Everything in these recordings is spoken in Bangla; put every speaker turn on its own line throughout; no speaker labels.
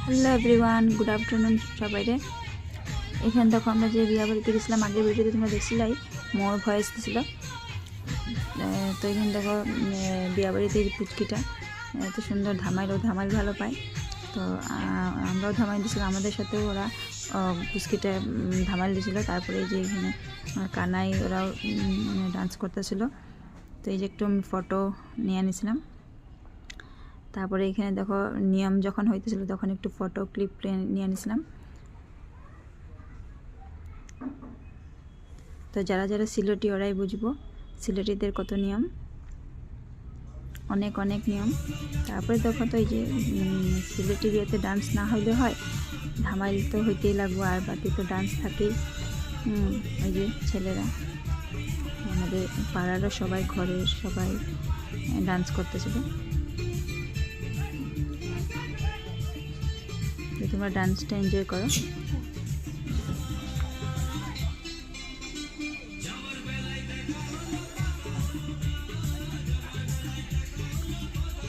হ্যালো এভরিওয়ান, গুড আফটারনুন সবাইরে। এখানে দেখো আমরা যে বিয়া বাড়িতে গেছিলাম, আগের ভিডিওতে তোমরা দেখছিলাই মোর ভয়েস দিছিল। তো এখানে দেখো বিয়া বাড়িতে এই পুচকিটা এত সুন্দর ধামাইল ভালো পায়। তো আমরাও ধামাই দিয়েছিলাম, আমাদের সাথেও ওরা পুচকিটা ধামাইল দিয়েছিলো। তারপরে এই যে এখানে কানাই ওরাও ডান্স করতেছিল। তো এই যে একটু ফটো নিয়ে নিয়েছিলাম। তারপরে এখানে দেখো নিয়ম যখন হইতেছিল তখন একটু ফটো ক্লিপ নিয়ে নিয়েছিলাম। তো যারা যারা সিলেটি ওরাই বুঝবো সিলেটিদের কত নিয়ম, অনেক অনেক নিয়ম। তারপরে দেখো তো এই যে সিলেটি বিয়েতে ডান্স না হইলে হয়, ধামাইল তো হইতেই লাগবো, আর বাকি তো ডান্স থাকেই। ওই যে ছেলেরা আমাদের পাড়ারও সবাই, ঘরের সবাই ডান্স করতেছিল। তোমরা ডান্সটা এনজয় করো।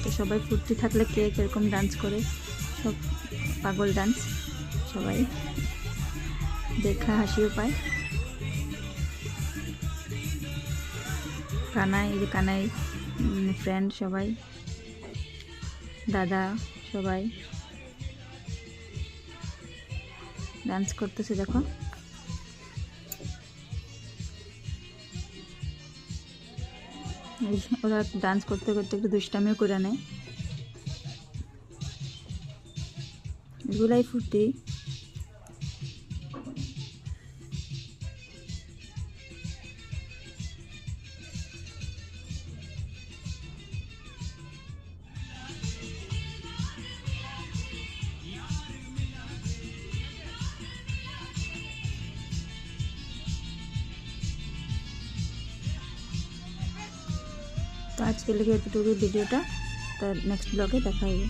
তো সবাই ফুর্তি থাকলে কে কীরকম ডান্স করে, সব পাগল ডান্স, সবাই দেখা হাসিও পায়। কানাই, এই যে কানাই ফ্রেন্ড সবাই, দাদা সবাই ডান্স করতেছে। দেখো ওরা ডান্স করতে করতে একটু দুষ্টামিও করে নেয়, এগুলাই ফুর্তি। তো আজকে লেগে এতটুকু ভিডিওটা, তার নেক্সট ব্লগে দেখা হবে।